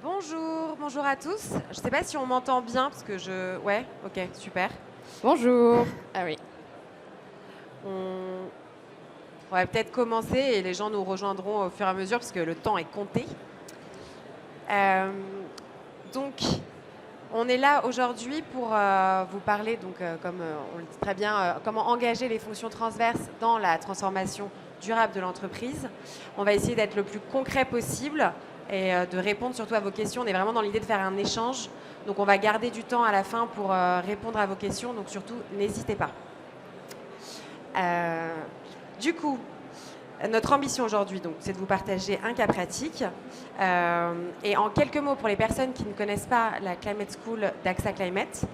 Bonjour à tous. Je ne sais pas si on m'entend bien parce que je... Ouais, ok, super. Bonjour. Ah oui. On, on va peut-être commencer et les gens nous rejoindront au fur et à mesure parce que le temps est compté. Donc, on est là aujourd'hui pour vous parler, comme on le dit très bien, comment engager les fonctions transverses dans la transformation durable de l'entreprise. On va essayer d'être le plus concret possible et de répondre surtout à vos questions. On est vraiment dans l'idée de faire un échange. Donc, on va garder du temps à la fin pour répondre à vos questions. Donc, surtout, n'hésitez pas. Du coup, notre ambition aujourd'hui, c'est de vous partager un cas pratique. Et en quelques mots, pour les personnes qui ne connaissent pas la Climate School d'AXA Climate,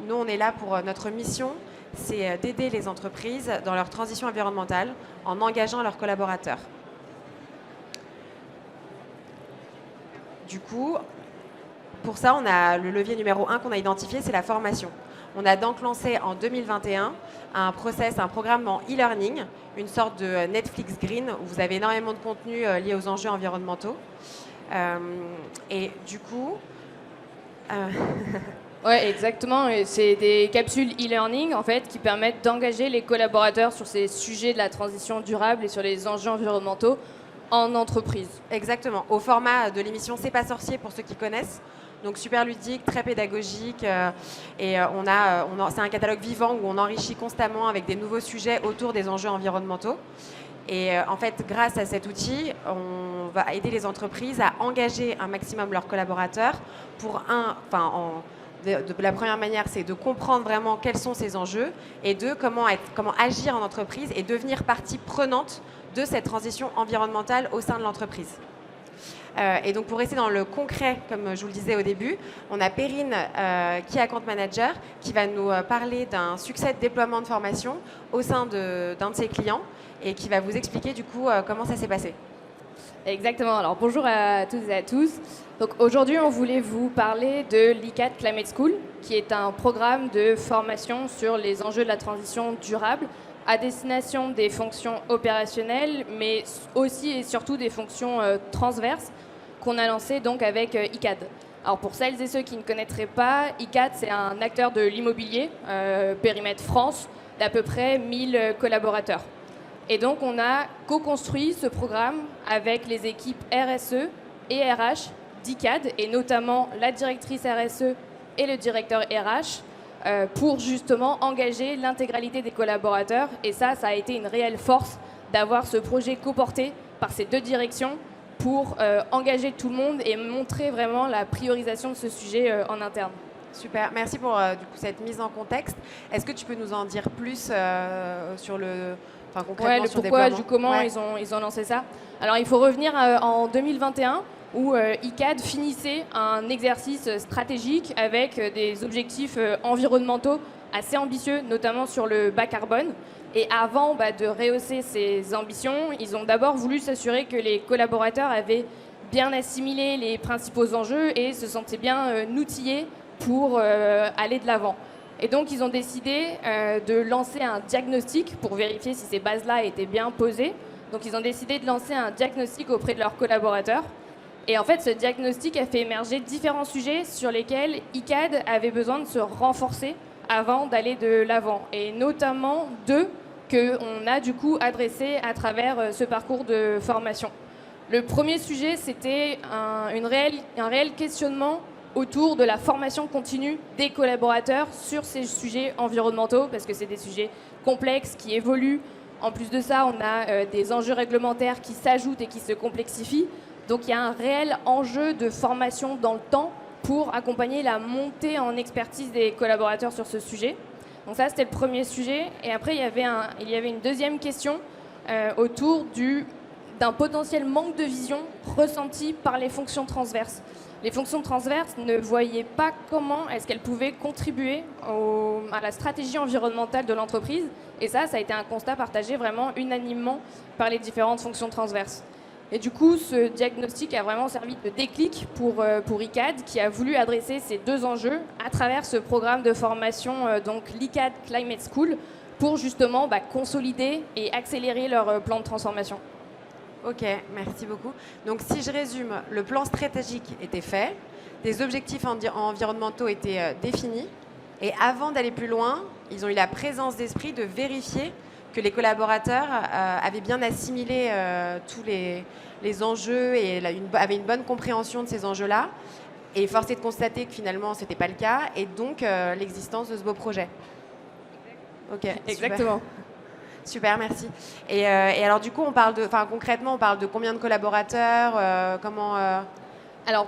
nous, on est là pour notre mission, c'est d'aider les entreprises dans leur transition environnementale en engageant leurs collaborateurs. Du coup, pour ça, on a le levier numéro 1 qu'on a identifié, c'est la formation. On a donc lancé en 2021 un programme en e-learning, une sorte de Netflix Green, où vous avez énormément de contenu lié aux enjeux environnementaux. Et du coup... Oui, exactement. C'est des capsules e-learning en fait, qui permettent d'engager les collaborateurs sur ces sujets de la transition durable et sur les enjeux environnementaux en entreprise. Exactement. Au format de l'émission C'est pas sorcier pour ceux qui connaissent. Donc super ludique, très pédagogique. C'est un catalogue vivant où on enrichit constamment avec des nouveaux sujets autour des enjeux environnementaux. Et en fait, grâce à cet outil, on va aider les entreprises à engager un maximum leurs collaborateurs la première manière, c'est de comprendre vraiment quels sont ces enjeux et comment agir en entreprise et devenir partie prenante de cette transition environnementale au sein de l'entreprise. Et donc pour rester dans le concret, comme je vous le disais au début, on a Perrine, qui est account manager, qui va nous parler d'un succès de déploiement de formation au sein d'un de ses clients et qui va vous expliquer du coup comment ça s'est passé. Exactement. Alors bonjour à toutes et à tous. Donc aujourd'hui, on voulait vous parler de l'ICAD Climate School, qui est un programme de formation sur les enjeux de la transition durable à destination des fonctions opérationnelles, mais aussi et surtout des fonctions transverses qu'on a lancé donc avec ICAD. Alors pour celles et ceux qui ne connaîtraient pas, ICAD c'est un acteur de l'immobilier, périmètre France, d'à peu près 1000 collaborateurs. Et donc on a co-construit ce programme avec les équipes RSE et RH d'ICAD, et notamment la directrice RSE et le directeur RH, pour justement engager l'intégralité des collaborateurs. Et ça a été une réelle force d'avoir ce projet coporté par ces deux directions pour engager tout le monde et montrer vraiment la priorisation de ce sujet en interne. Super, merci pour cette mise en contexte. Est-ce que tu peux nous en dire plus sur le pourquoi, du comment ils ont lancé ça. Alors il faut revenir en 2021 où ICAD finissait un exercice stratégique avec des objectifs environnementaux assez ambitieux, notamment sur le bas carbone. Et avant de rehausser ces ambitions, ils ont d'abord voulu s'assurer que les collaborateurs avaient bien assimilé les principaux enjeux et se sentaient bien outillés pour aller de l'avant. Et donc, ils ont décidé de lancer un diagnostic pour vérifier si ces bases-là étaient bien posées. Donc, ils ont décidé de lancer un diagnostic auprès de leurs collaborateurs. Et en fait, ce diagnostic a fait émerger différents sujets sur lesquels ICAD avait besoin de se renforcer avant d'aller de l'avant. Et notamment deux qu'on a du coup adressés à travers ce parcours de formation. Le premier sujet, c'était un réel questionnement autour de la formation continue des collaborateurs sur ces sujets environnementaux, parce que c'est des sujets complexes qui évoluent. En plus de ça, on a des enjeux réglementaires qui s'ajoutent et qui se complexifient. Donc il y a un réel enjeu de formation dans le temps pour accompagner la montée en expertise des collaborateurs sur ce sujet. Donc ça, c'était le premier sujet. Et après, il y avait une deuxième question autour d'un potentiel manque de vision ressenti par les fonctions transverses. Les fonctions transverses ne voyaient pas comment est-ce qu'elles pouvaient contribuer à la stratégie environnementale de l'entreprise. Et ça a été un constat partagé vraiment unanimement par les différentes fonctions transverses. Et du coup, ce diagnostic a vraiment servi de déclic pour ICAD, qui a voulu adresser ces deux enjeux à travers ce programme de formation, donc l'ICAD Climate School, pour justement consolider et accélérer leur plan de transformation. Ok, merci beaucoup. Donc si je résume, le plan stratégique était fait, des objectifs environnementaux étaient définis, et avant d'aller plus loin, ils ont eu la présence d'esprit de vérifier que les collaborateurs avaient bien assimilé tous les enjeux et avaient une bonne compréhension de ces enjeux-là. Et force est de constater que finalement, ce n'était pas le cas, et donc l'existence de ce beau projet. Ok, exactement. Super, merci. Et alors du coup, concrètement, on parle de combien de collaborateurs Alors,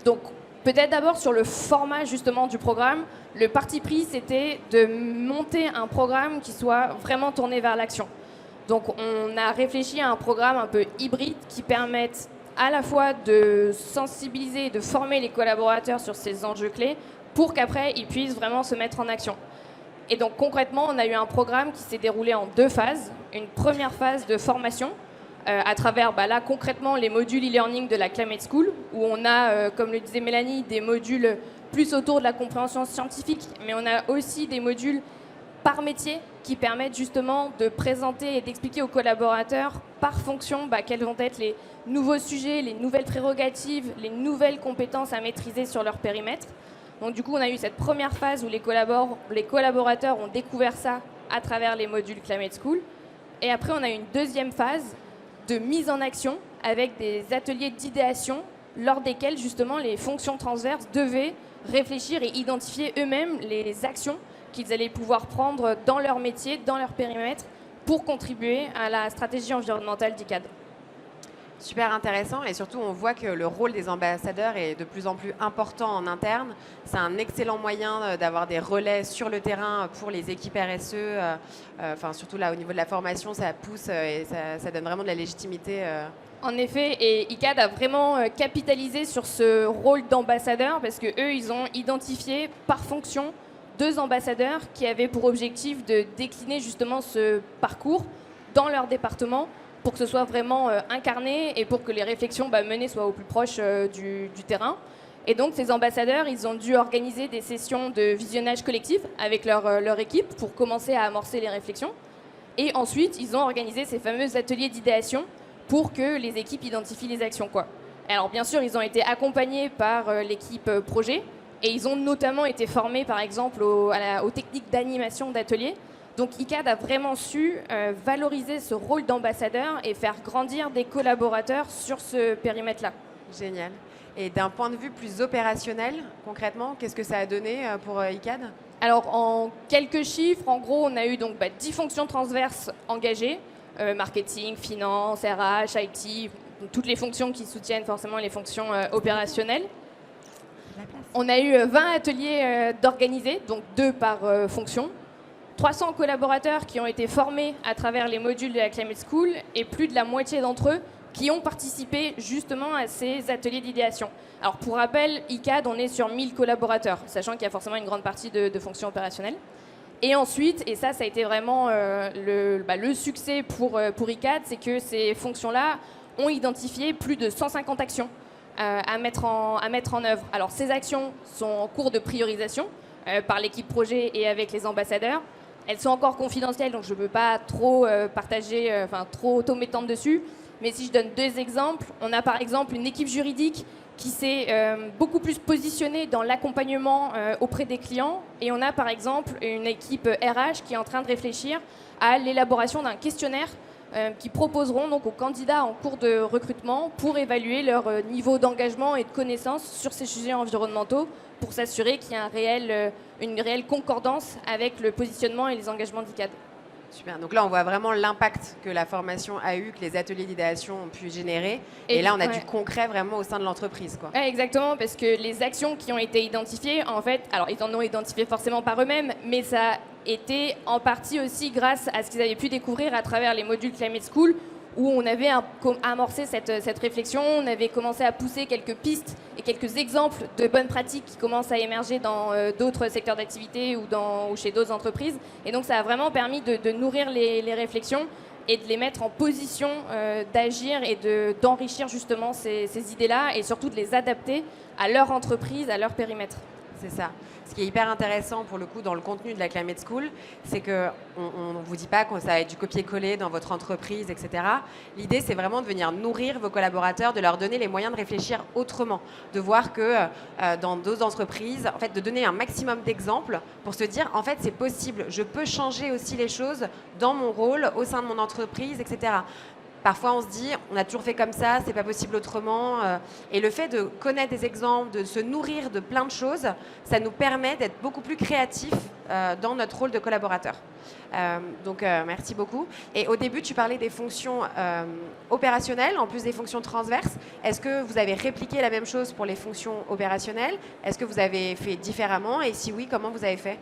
donc, peut-être d'abord sur le format justement du programme. Le parti pris, c'était de monter un programme qui soit vraiment tourné vers l'action. Donc, on a réfléchi à un programme un peu hybride qui permette à la fois de sensibiliser et de former les collaborateurs sur ces enjeux clés pour qu'après, ils puissent vraiment se mettre en action. Et donc concrètement, on a eu un programme qui s'est déroulé en 2 phases. Une première phase de formation à travers là concrètement les modules e-learning de la Climate School, où on a, comme le disait Mélanie, des modules plus autour de la compréhension scientifique, mais on a aussi des modules par métier qui permettent justement de présenter et d'expliquer aux collaborateurs par fonction quels vont être les nouveaux sujets, les nouvelles prérogatives, les nouvelles compétences à maîtriser sur leur périmètre. Donc du coup, on a eu cette première phase où les collaborateurs ont découvert ça à travers les modules Climate School. Et après, on a eu une deuxième phase de mise en action avec des ateliers d'idéation lors desquels justement les fonctions transverses devaient réfléchir et identifier eux-mêmes les actions qu'ils allaient pouvoir prendre dans leur métier, dans leur périmètre, pour contribuer à la stratégie environnementale d'ICAD. Super intéressant, et surtout on voit que le rôle des ambassadeurs est de plus en plus important en interne. C'est un excellent moyen d'avoir des relais sur le terrain pour les équipes RSE. Surtout là au niveau de la formation, ça pousse et ça donne vraiment de la légitimité. En effet, et ICAD a vraiment capitalisé sur ce rôle d'ambassadeur parce qu'eux, ils ont identifié par fonction 2 ambassadeurs qui avaient pour objectif de décliner justement ce parcours dans leur département pour que ce soit vraiment incarné et pour que les réflexions menées soient au plus proche du terrain. Et donc ces ambassadeurs, ils ont dû organiser des sessions de visionnage collectif avec leur équipe pour commencer à amorcer les réflexions. Et ensuite, ils ont organisé ces fameux ateliers d'idéation pour que les équipes identifient les actions, quoi. Alors bien sûr, ils ont été accompagnés par l'équipe projet et ils ont notamment été formés par exemple aux techniques d'animation d'ateliers. Donc ICAD a vraiment su valoriser ce rôle d'ambassadeur et faire grandir des collaborateurs sur ce périmètre-là. Génial. Et d'un point de vue plus opérationnel, concrètement, qu'est-ce que ça a donné pour ICAD ? Alors en quelques chiffres, en gros, on a eu donc 10 fonctions transverses engagées, marketing, finance, RH, IT, toutes les fonctions qui soutiennent forcément les fonctions opérationnelles. On a eu 20 ateliers d'organisés, donc 2 par fonction. 300 collaborateurs qui ont été formés à travers les modules de la Climate School et plus de la moitié d'entre eux qui ont participé justement à ces ateliers d'idéation. Alors pour rappel, ICAD, on est sur 1000 collaborateurs, sachant qu'il y a forcément une grande partie de fonctions opérationnelles. Et ensuite, et ça a été vraiment le succès pour ICAD, c'est que ces fonctions-là ont identifié plus de 150 actions à mettre en œuvre. Alors ces actions sont en cours de priorisation par l'équipe projet et avec les ambassadeurs. Elles sont encore confidentielles, donc je ne peux pas trop trop m'étendre dessus. Mais si je donne 2 exemples, on a par exemple une équipe juridique qui s'est beaucoup plus positionnée dans l'accompagnement auprès des clients. Et on a par exemple une équipe RH qui est en train de réfléchir à l'élaboration d'un questionnaire qui proposeront donc aux candidats en cours de recrutement pour évaluer leur niveau d'engagement et de connaissance sur ces sujets environnementaux pour s'assurer qu'il y a une réelle concordance avec le positionnement et les engagements d'ICAD. Super. Donc là, on voit vraiment l'impact que la formation a eu, que les ateliers d'idéation ont pu générer. Et là, on a du concret vraiment au sein de l'entreprise, quoi. Ouais, exactement, parce que les actions qui ont été identifiées, en fait, alors ils en ont identifié forcément par eux-mêmes, mais ça a été en partie aussi grâce à ce qu'ils avaient pu découvrir à travers les modules Climate School, où on avait amorcé cette réflexion, on avait commencé à pousser quelques pistes et quelques exemples de bonnes pratiques qui commencent à émerger dans d'autres secteurs d'activité ou chez d'autres entreprises. Et donc ça a vraiment permis de nourrir les réflexions et de les mettre en position d'agir et d'enrichir justement ces idées-là et surtout de les adapter à leur entreprise, à leur périmètre. C'est ça. Ce qui est hyper intéressant pour le coup dans le contenu de la Climate School, c'est qu'on ne vous dit pas que ça va être du copier-coller dans votre entreprise, etc. L'idée, c'est vraiment de venir nourrir vos collaborateurs, de leur donner les moyens de réfléchir autrement, de voir que dans d'autres entreprises, en fait, de donner un maximum d'exemples pour se dire, en fait, c'est possible, je peux changer aussi les choses dans mon rôle, au sein de mon entreprise, etc. Parfois, on se dit, on a toujours fait comme ça, c'est pas possible autrement. Et le fait de connaître des exemples, de se nourrir de plein de choses, ça nous permet d'être beaucoup plus créatifs dans notre rôle de collaborateur. Donc, merci beaucoup. Et au début, tu parlais des fonctions opérationnelles, en plus des fonctions transverses. Est-ce que vous avez répliqué la même chose pour les fonctions opérationnelles? Est-ce que vous avez fait différemment? Et si oui, comment vous avez fait?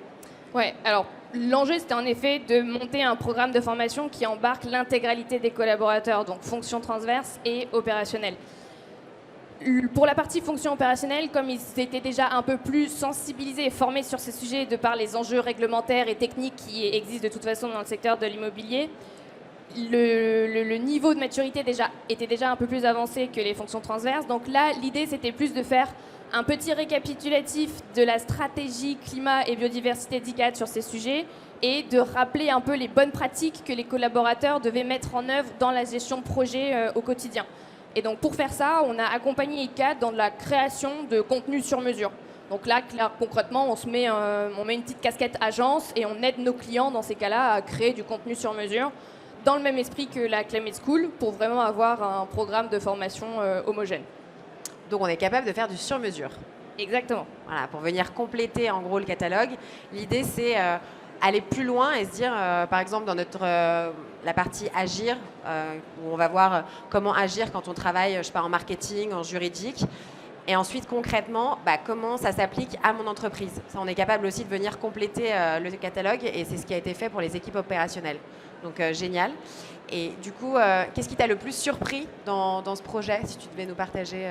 Ouais, alors l'enjeu, c'était en effet de monter un programme de formation qui embarque l'intégralité des collaborateurs, donc fonctions transverses et opérationnelles. Pour la partie fonction opérationnelle, comme ils étaient déjà un peu plus sensibilisés et formés sur ces sujets de par les enjeux réglementaires et techniques qui existent de toute façon dans le secteur de l'immobilier, le niveau de maturité était déjà un peu plus avancé que les fonctions transverses. Donc là, l'idée, c'était plus de faire un petit récapitulatif de la stratégie climat et biodiversité d'ICAD sur ces sujets et de rappeler un peu les bonnes pratiques que les collaborateurs devaient mettre en œuvre dans la gestion de projet au quotidien. Et donc pour faire ça, on a accompagné ICAD dans la création de contenu sur mesure. Donc là, concrètement, on met une petite casquette agence et on aide nos clients dans ces cas-là à créer du contenu sur mesure dans le même esprit que la Climate School pour vraiment avoir un programme de formation homogène. Donc on est capable de faire du sur-mesure. Exactement. Voilà, pour venir compléter en gros le catalogue. L'idée, c'est aller plus loin et se dire, par exemple, dans la partie agir, où on va voir comment agir quand on travaille, je sais pas, en marketing, en juridique. Et ensuite, concrètement, comment ça s'applique à mon entreprise. Ça, on est capable aussi de venir compléter le catalogue et c'est ce qui a été fait pour les équipes opérationnelles. Donc, génial. Et du coup, qu'est-ce qui t'a le plus surpris dans ce projet, si tu devais nous partager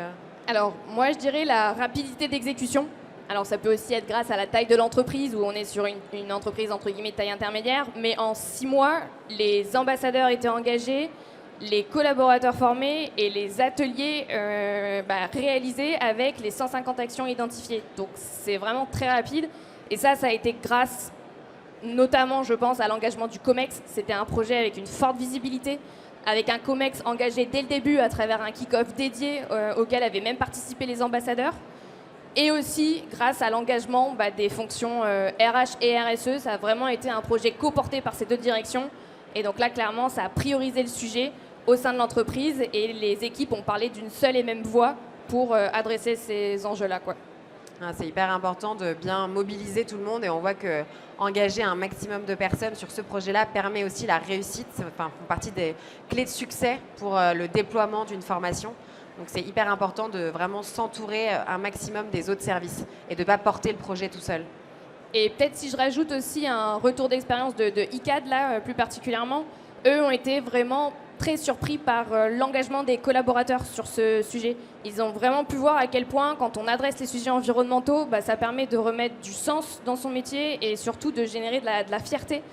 Alors, moi, je dirais la rapidité d'exécution. Alors, ça peut aussi être grâce à la taille de l'entreprise, où on est sur une entreprise, entre guillemets, de taille intermédiaire. Mais en 6 mois, les ambassadeurs étaient engagés, les collaborateurs formés et les ateliers réalisés avec les 150 actions identifiées. Donc, c'est vraiment très rapide. Et ça a été grâce, notamment, je pense, à l'engagement du COMEX. C'était un projet avec une forte visibilité, avec un COMEX engagé dès le début à travers un kick-off dédié auquel avaient même participé les ambassadeurs. Et aussi grâce à l'engagement des fonctions RH et RSE. Ça a vraiment été un projet co-porté par ces deux directions. Et donc là, clairement, ça a priorisé le sujet au sein de l'entreprise et les équipes ont parlé d'une seule et même voix pour adresser ces enjeux-là, quoi. C'est hyper important de bien mobiliser tout le monde et on voit que engager un maximum de personnes sur ce projet-là permet aussi la réussite, font partie des clés de succès pour le déploiement d'une formation. Donc c'est hyper important de vraiment s'entourer un maximum des autres services et de ne pas porter le projet tout seul. Et peut-être si je rajoute aussi un retour d'expérience de ICAD, là, plus particulièrement, eux ont été vraiment très surpris par l'engagement des collaborateurs sur ce sujet. Ils ont vraiment pu voir à quel point, quand on adresse les sujets environnementaux, ça permet de remettre du sens dans son métier et surtout de générer de la fierté.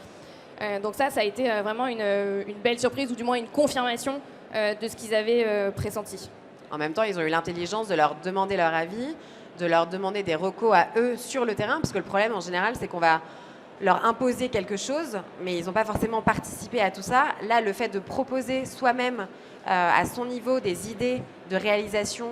Donc ça a été vraiment une belle surprise, ou du moins une confirmation de ce qu'ils avaient pressenti. En même temps, ils ont eu l'intelligence de leur demander leur avis, de leur demander des recos à eux sur le terrain, parce que le problème en général, c'est qu'on va leur imposer quelque chose, mais ils n'ont pas forcément participé à tout ça. Là, le fait de proposer soi-même à son niveau des idées de réalisation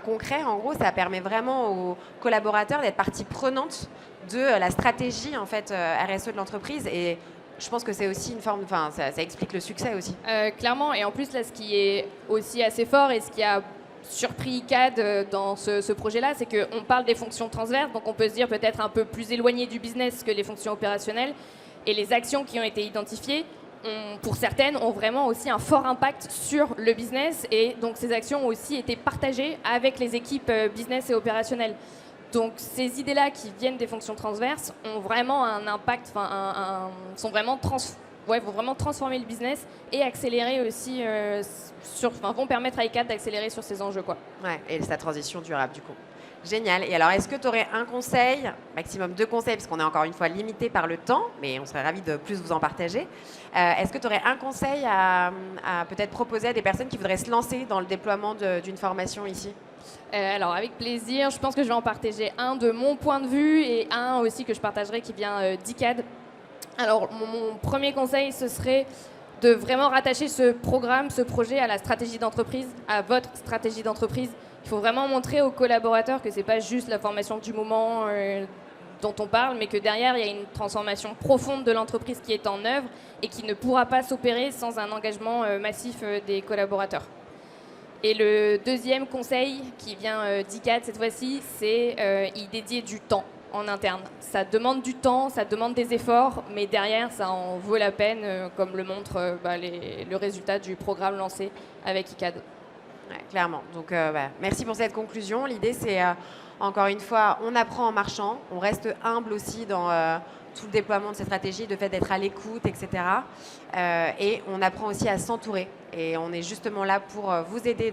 concret, en gros, ça permet vraiment aux collaborateurs d'être partie prenante de la stratégie en fait RSE de l'entreprise. Et je pense que c'est aussi une forme, ça explique le succès aussi. Clairement, et en plus là, ce qui est aussi assez fort et ce qui a surpris ICAD dans ce projet-là, c'est qu'on parle des fonctions transverses, donc on peut se dire peut-être un peu plus éloigné du business que les fonctions opérationnelles. Et les actions qui ont été identifiées, pour certaines, ont vraiment aussi un fort impact sur le business. Et donc ces actions ont aussi été partagées avec les équipes business et opérationnelles. Donc ces idées-là qui viennent des fonctions transverses ont vraiment un impact, sont vraiment vont vraiment transformer le business et accélérer aussi, vont permettre à ICAD d'accélérer sur ces enjeux, quoi. Ouais, et sa transition durable, du coup. Génial. Et alors, est-ce que tu aurais un conseil, maximum 2 conseils, parce qu'on est encore une fois limité par le temps, mais on serait ravis de plus vous en partager. Est-ce que tu aurais un conseil à peut-être proposer à des personnes qui voudraient se lancer dans le déploiement d'une formation ici ? Alors, avec plaisir. Je pense que je vais en partager un de mon point de vue et un aussi que je partagerai qui vient d'ICAD. Alors, mon premier conseil, ce serait de vraiment rattacher ce programme, ce projet à la stratégie d'entreprise, à votre stratégie d'entreprise. Il faut vraiment montrer aux collaborateurs que ce n'est pas juste la formation du moment dont on parle, mais que derrière, il y a une transformation profonde de l'entreprise qui est en œuvre et qui ne pourra pas s'opérer sans un engagement massif des collaborateurs. Et le deuxième conseil qui vient d'ICAD cette fois-ci, c'est y dédier du temps en interne. Ça demande du temps, ça demande des efforts, mais derrière, ça en vaut la peine, comme le montre le résultat du programme lancé avec ICAD. Ouais, clairement. Donc, merci pour cette conclusion. L'idée, c'est, encore une fois, on apprend en marchant, on reste humble aussi dans tout le déploiement de ces stratégies, de fait d'être à l'écoute, etc. Et on apprend aussi à s'entourer. Et on est justement là pour vous aider,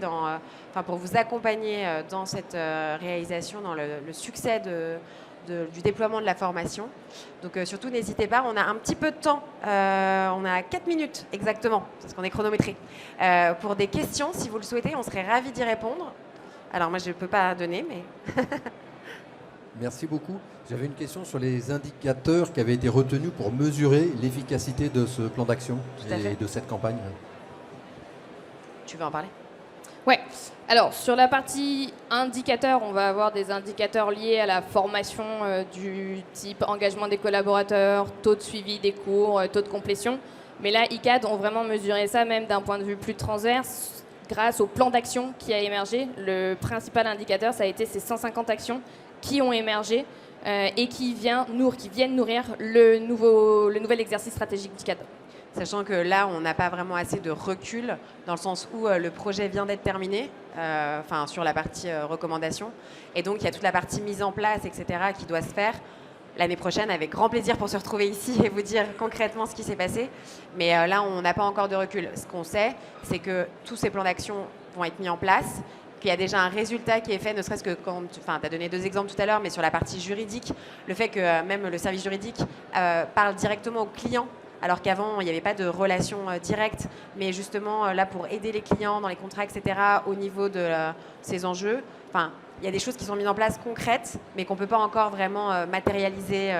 pour vous accompagner dans cette réalisation, dans le succès du déploiement de la formation. Donc surtout, n'hésitez pas, on a un petit peu de temps, on a 4 minutes exactement, parce qu'on est chronométré, pour des questions, si vous le souhaitez, on serait ravis d'y répondre. Alors moi, je ne peux pas donner, mais... Merci beaucoup. J'avais une question sur les indicateurs qui avaient été retenus pour mesurer l'efficacité de ce plan d'action et de cette campagne. Tu veux en parler ? Ouais. Alors, sur la partie indicateurs, on va avoir des indicateurs liés à la formation du type engagement des collaborateurs, taux de suivi des cours, taux de complétion. Mais là, ICAD ont vraiment mesuré ça même d'un point de vue plus transverse grâce au plan d'action qui a émergé. Le principal indicateur, ça a été ces 150 actions qui ont émergé et qui viennent nourrir le nouvel exercice stratégique d'ICAD. Sachant que là, on n'a pas vraiment assez de recul, dans le sens où le projet vient d'être terminé, sur la partie recommandation. Et donc, il y a toute la partie mise en place, etc., qui doit se faire l'année prochaine, avec grand plaisir pour se retrouver ici et vous dire concrètement ce qui s'est passé. Mais là, on n'a pas encore de recul. Ce qu'on sait, c'est que tous ces plans d'action vont être mis en place, qu'il y a déjà un résultat qui est fait, ne serait-ce que quand tu as donné 2 exemples tout à l'heure, mais sur la partie juridique, le fait que même le service juridique parle directement aux clients, alors qu'avant, il n'y avait pas de relation directe, mais justement là pour aider les clients dans les contrats, etc., au niveau de ces enjeux. Enfin, il y a des choses qui sont mises en place concrètes, mais qu'on ne peut pas encore vraiment matérialiser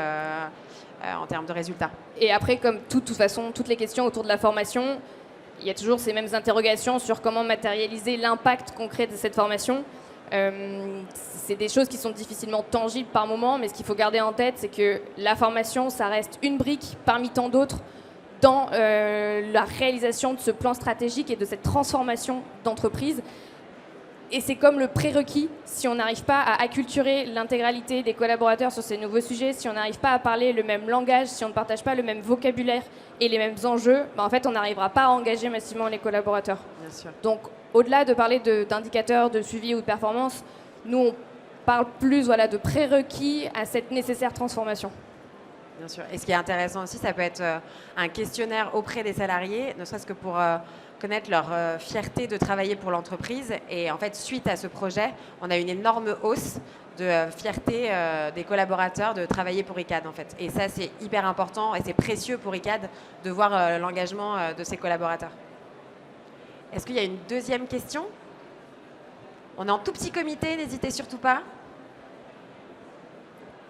en termes de résultats. Et après, comme de toute façon, toutes les questions autour de la formation, il y a toujours ces mêmes interrogations sur comment matérialiser l'impact concret de cette formation. C'est des choses qui sont difficilement tangibles par moment, mais ce qu'il faut garder en tête, c'est que la formation, ça reste une brique parmi tant d'autres dans la réalisation de ce plan stratégique et de cette transformation d'entreprise. Et c'est comme le prérequis, si on n'arrive pas à acculturer l'intégralité des collaborateurs sur ces nouveaux sujets, si on n'arrive pas à parler le même langage, si on ne partage pas le même vocabulaire et les mêmes enjeux, en fait, on n'arrivera pas à engager massivement les collaborateurs. Bien sûr. Donc, au-delà de parler d'indicateurs de suivi ou de performance, nous, on parle plus de prérequis à cette nécessaire transformation. Bien sûr. Et ce qui est intéressant aussi, ça peut être un questionnaire auprès des salariés, ne serait-ce que pour connaître leur fierté de travailler pour l'entreprise. Et en fait, suite à ce projet, on a une énorme hausse de fierté des collaborateurs de travailler pour ICAD, en fait. Et ça, c'est hyper important et c'est précieux pour ICAD de voir l'engagement de ses collaborateurs. Est-ce qu'il y a une deuxième question ? On est en tout petit comité, n'hésitez surtout pas.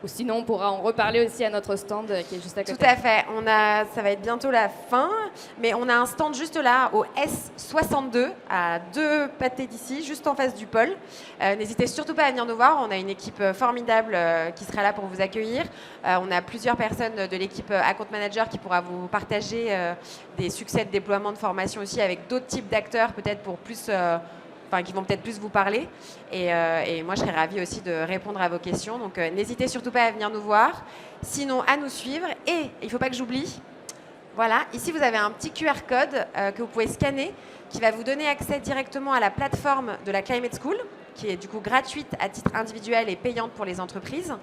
Ou sinon, on pourra en reparler aussi à notre stand qui est juste à côté. Tout à fait. Ça va être bientôt la fin, mais on a un stand juste là, au S62, à 2 pâtés d'ici, juste en face du pôle. N'hésitez surtout pas à venir nous voir. On a une équipe formidable qui sera là pour vous accueillir. On a plusieurs personnes de l'équipe Account Manager qui pourra vous partager des succès de déploiement de formation aussi avec d'autres types d'acteurs, peut-être pour plus... qui vont peut-être plus vous parler. Et moi, je serais ravie aussi de répondre à vos questions. Donc, n'hésitez surtout pas à venir nous voir. Sinon, à nous suivre. Et, il ne faut pas que j'oublie, voilà, ici, vous avez un petit QR code que vous pouvez scanner qui va vous donner accès directement à la plateforme de la Climate School, qui est du coup gratuite à titre individuel et payante pour les entreprises.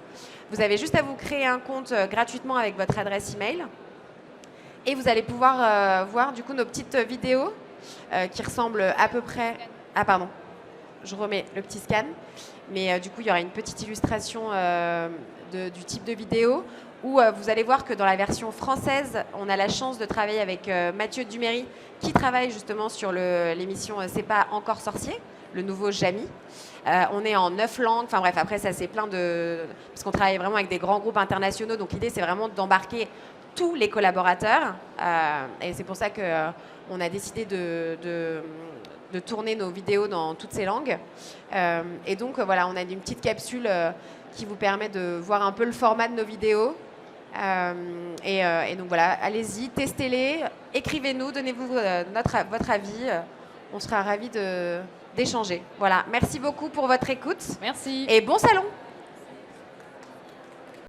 Vous avez juste à vous créer un compte gratuitement avec votre adresse email. Et vous allez pouvoir voir du coup nos petites vidéos qui ressemblent à peu près... Ah pardon, je remets le petit scan. Mais du coup, il y aura une petite illustration du type de vidéo où vous allez voir que dans la version française, on a la chance de travailler avec Mathieu Duméry qui travaille justement sur l'émission C'est pas encore sorcier, le nouveau Jamy. On est en 9 langues, enfin bref, après ça c'est plein de... Parce qu'on travaille vraiment avec des grands groupes internationaux, donc l'idée c'est vraiment d'embarquer tous les collaborateurs. Et c'est pour ça qu'on a décidé de tourner nos vidéos dans toutes ces langues. Et donc voilà, on a une petite capsule qui vous permet de voir un peu le format de nos vidéos. Et donc voilà, allez-y, testez-les, écrivez-nous, donnez-vous votre avis. On sera ravis d'échanger. Voilà, merci beaucoup pour votre écoute. Merci. Et bon salon.